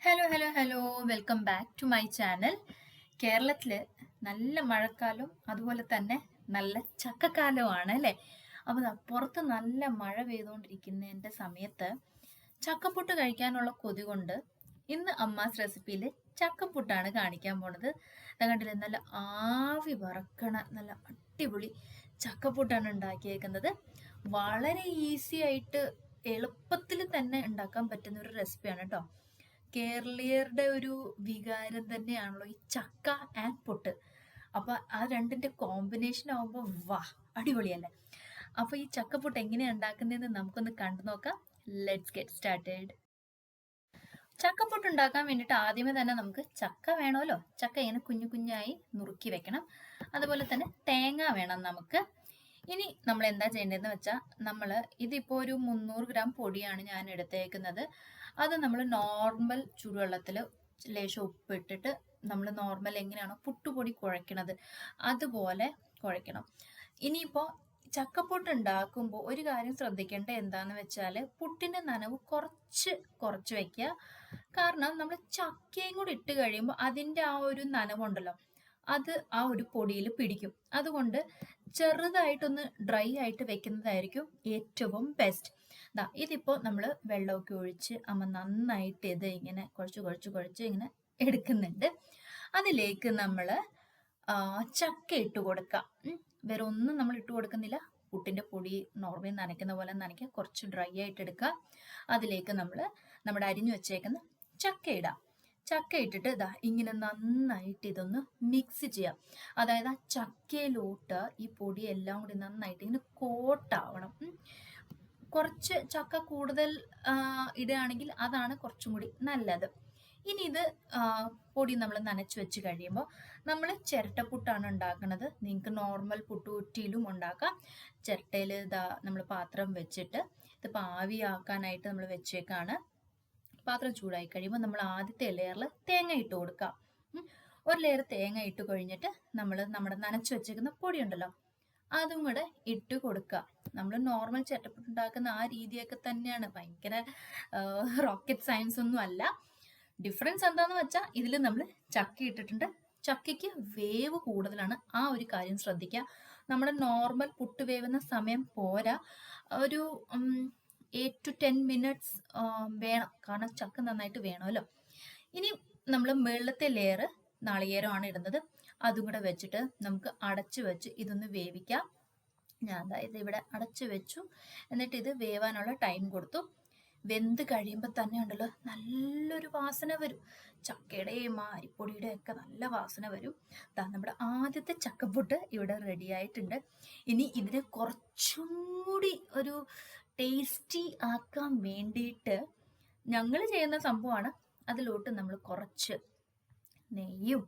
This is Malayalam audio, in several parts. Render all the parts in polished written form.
Hello welcome back to my channel. കേരളത്തിൽ നല്ല മഴക്കാലവും അതുപോലെ തന്നെ നല്ല ചക്കക്കാലമാണ് അല്ലേ? അപ്പോൾ പുറത്ത് നല്ല മഴ പെയ്തുകൊണ്ടിരിക്കുന്നതിൻ്റെ സമയത്ത് ചക്കപ്പുട്ട് കഴിക്കാനുള്ള കൊതി കൊണ്ട് ഇന്ന് അമ്മാസ് റെസിപ്പിയിൽ ചക്കപ്പുട്ടാണ് കാണിക്കാൻ പോണത്. കണ്ടില്ലേ, നല്ല ആവി വറക്കണ നല്ല അടിപൊളി ചക്കപ്പുട്ടാണ് ഉണ്ടാക്കിയേക്കുന്നത്. വളരെ ഈസി ആയിട്ട് എളുപ്പത്തിൽ തന്നെ ഉണ്ടാക്കാൻ പറ്റുന്ന ഒരു റെസിപ്പിയാണ് കേട്ടോ. കേരളീയരുടെ ഒരു വികാരം തന്നെയാണല്ലോ ഈ ചക്ക ആൻഡ് പൊട്ട്. അപ്പൊ ആ രണ്ടിന്റെ കോമ്പിനേഷൻ ആവുമ്പോൾ വാ, അടിപൊളിയല്ലേ? അപ്പൊ ഈ ചക്കപ്പൊട്ട് എങ്ങനെയാണ് ഉണ്ടാക്കുന്നതെന്ന് നമുക്കൊന്ന് കണ്ടു നോക്കാം. Let's get started. ചക്കപ്പൊട്ട് ഉണ്ടാക്കാൻ വേണ്ടിയിട്ട് ആദ്യമേ തന്നെ നമുക്ക് ചക്ക വേണമല്ലോ. ചക്ക ഇങ്ങനെ കുഞ്ഞു കുഞ്ഞായി നുറുക്കി വെക്കണം. അതുപോലെ തന്നെ തേങ്ങ വേണം നമുക്ക്. ഇനി നമ്മൾ എന്താ ചെയ്യേണ്ടതെന്ന് വെച്ചാൽ, ഇതിപ്പോൾ ഒരു 300 ഗ്രാം പൊടിയാണ് ഞാൻ എടുത്തേക്കുന്നത്. അത് നമ്മൾ നോർമൽ ചൂടുവെള്ളത്തിൽ ലേശം ഉപ്പിട്ടിട്ട് നമ്മൾ നോർമൽ എങ്ങനെയാണോ പുട്ടുപൊടി കുഴയ്ക്കണത് അതുപോലെ കുഴയ്ക്കണം. ഇനിയിപ്പോൾ ചക്കപ്പൊട്ട് ഉണ്ടാക്കുമ്പോൾ ഒരു കാര്യം ശ്രദ്ധിക്കേണ്ട എന്താന്ന് വെച്ചാൽ, പുട്ടിൻ്റെ നനവ് കുറച്ച് വെക്കുക. കാരണം നമ്മൾ ചക്കയും കൂടി ഇട്ട് കഴിയുമ്പോൾ അതിൻ്റെ ആ ഒരു നനവുണ്ടല്ലോ, അത് ആ ഒരു പൊടിയിൽ പിടിക്കും. അതുകൊണ്ട് ചെറുതായിട്ടൊന്ന് ഡ്രൈ ആയിട്ട് വെക്കുന്നതായിരിക്കും ഏറ്റവും ബെസ്റ്റ്. ഇതിപ്പോൾ നമ്മൾ വെള്ളമൊക്കെ ഒഴിച്ച് നന്നായിട്ട് ഇത് ഇങ്ങനെ കുഴച്ച് ഇങ്ങനെ എടുക്കുന്നുണ്ട്. അതിലേക്ക് നമ്മൾ ചക്ക ഇട്ട് കൊടുക്കാം. വേറെ ഒന്നും നമ്മൾ ഇട്ട് കൊടുക്കുന്നില്ല. പുട്ടിൻ്റെ പൊടി നോർമലി നനയ്ക്കുന്ന പോലെ നനയ്ക്കുക, കുറച്ച് ഡ്രൈ ആയിട്ട് എടുക്കുക. അതിലേക്ക് നമ്മൾ നമ്മുടെ അരിഞ്ഞു വെച്ചേക്കുന്ന ചക്ക ഇടാം. ചക്ക ഇട്ടിട്ട് ഇങ്ങനെ നന്നായിട്ട് ഇതൊന്ന് മിക്സ് ചെയ്യാം. അതായത് ആ ചക്കയിലോട്ട് ഈ പൊടി എല്ലാം കൂടി നന്നായിട്ട് ഇങ്ങനെ കോട്ടാവണം. കുറച്ച് ചക്ക കൂടുതൽ ഇടുകയാണെങ്കിൽ അതാണ് കുറച്ചും കൂടി നല്ലത്. ഇനി ഇത് പൊടി നമ്മൾ നനച്ച് വെച്ച് കഴിയുമ്പോൾ നമ്മൾ ചിരട്ടപ്പുട്ടാണ് ഉണ്ടാക്കുന്നത്. നിങ്ങൾക്ക് നോർമൽ പുട്ടുകുറ്റിയിലും ഉണ്ടാക്കാം. ചിരട്ടയിൽ നമ്മൾ പാത്രം വെച്ചിട്ട് ഇതിപ്പോൾ ആവിയാക്കാനായിട്ട് നമ്മൾ വെച്ചേക്കാണ്. പാത്രം ചൂടായി കഴിയുമ്പോൾ നമ്മൾ ആദ്യത്തെ ലെയറിൽ തേങ്ങ ഇട്ട് കൊടുക്കാം. ഒരു ലെയർ തേങ്ങ ഇട്ട് കഴിഞ്ഞിട്ട് നമ്മുടെ നനച്ച് വെച്ചേക്കുന്ന പൊടി ഉണ്ടല്ലോ അതും കൂടെ ഇട്ട് കൊടുക്കുക. നമ്മൾ നോർമൽ ചിരട്ടപ്പുട്ട് ഉണ്ടാക്കുന്ന ആ രീതിയൊക്കെ തന്നെയാണ്. ഭയങ്കര റോക്കറ്റ് സയൻസ് ഒന്നും അല്ല. ഡിഫറൻസ് എന്താന്ന് വെച്ചാൽ, ഇതിൽ നമ്മൾ ചക്ക ഇട്ടിട്ടുണ്ട്. ചക്കയ്ക്ക് വേവ് കൂടുതലാണ്, ആ ഒരു കാര്യം ശ്രദ്ധിക്കുക. നമ്മുടെ നോർമൽ പുട്ട് വേവുന്ന സമയം പോരാ, ഒരു 8 to 10 minutes വേണം. കാരണം ചക്ക നന്നായിട്ട് വേണമല്ലോ. ഇനി നമ്മൾ വെള്ളത്തെ ലെയർ നാളികേരമാണ് ഇടുന്നത്. അതും കൂടെ വെച്ചിട്ട് നമുക്ക് അടച്ചു വെച്ച് ഇതൊന്ന് വേവിക്കാം. ഞാൻ ഇവിടെ അടച്ചു വെച്ചു. എന്നിട്ട് ഇത് വേവാനുള്ള ടൈം കൊടുത്തു. വെന്ത് കഴിയുമ്പോൾ തന്നെ ഉണ്ടല്ലോ നല്ലൊരു വാസന വരും. ചക്കയുടെയും അരിപ്പൊടിയുടെ ഒക്കെ നല്ല വാസന വരും. നമ്മുടെ ആദ്യത്തെ ചക്കപ്പുട്ട് ഇവിടെ റെഡി ആയിട്ടുണ്ട്. ഇനി ഇതിനെ കുറച്ചും കൂടി ഒരു ടേസ്റ്റി ആക്കാൻ വേണ്ടിയിട്ട് ഞങ്ങൾ ചെയ്യുന്ന സംഭവമാണ്, അതിലോട്ട് നമ്മൾ കുറച്ച് നെയ്യും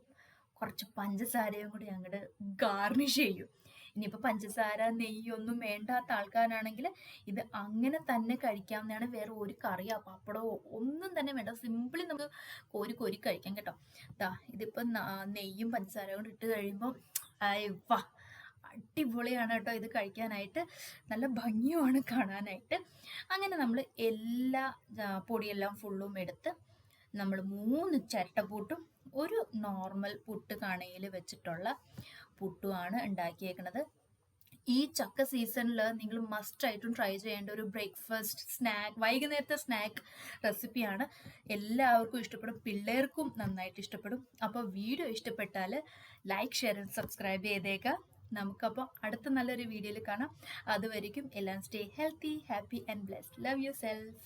കുറച്ച് പഞ്ചസാരയും കൂടി അങ്ങോട്ട് ഗാർണിഷ് ചെയ്യും. ഇനിയിപ്പോൾ പഞ്ചസാര നെയ്യൊന്നും വേണ്ടാത്ത ആൾക്കാരാണെങ്കിൽ ഇത് അങ്ങനെ തന്നെ കഴിക്കാവുന്നതാണ്. വേറെ ഒരു കറിയോ പപ്പടമോ ഒന്നും തന്നെ വേണ്ട. സിമ്പിളി നമുക്ക് കോരി കഴിക്കാം കേട്ടോ. ഇതിപ്പോൾ നെയ്യും പഞ്ചസാരയും കൂടി ഇട്ട് കഴിയുമ്പോൾ വാ, അടിപൊളിയാണ് കേട്ടോ ഇത് കഴിക്കാനായിട്ട്. നല്ല ഭംഗിയുമാണ് കാണാനായിട്ട്. അങ്ങനെ നമ്മൾ എല്ലാ പൊടിയെല്ലാം ഫുള്ളും എടുത്ത് നമ്മൾ 3 ചിരട്ടപ്പുട്ടും ഒരു നോർമൽ പുട്ട് കണയിൽ വെച്ചിട്ടുള്ള പുട്ടുമാണ് ഉണ്ടാക്കിയേക്കുന്നത്. ഈ ചക്ക സീസണിൽ നിങ്ങൾ മസ്റ്റ് ആയിട്ടും ട്രൈ ചെയ്യേണ്ട ഒരു ബ്രേക്ക്ഫാസ്റ്റ് സ്നാക്ക്, വൈകുന്നേരത്തെ സ്നാക്ക് റെസിപ്പിയാണ്. എല്ലാവർക്കും ഇഷ്ടപ്പെടും, പിള്ളേർക്കും നന്നായിട്ട് ഇഷ്ടപ്പെടും. അപ്പോൾ വീഡിയോ ഇഷ്ടപ്പെട്ടാൽ ലൈക്ക്, ഷെയർ ആൻഡ് സബ്സ്ക്രൈബ് ചെയ്തേക്കാം. നമുക്കപ്പോൾ അടുത്ത നല്ലൊരു വീഡിയോയിൽ കാണാം. അതുവരെയും എല്ലാം stay healthy, happy and blessed. Love you self.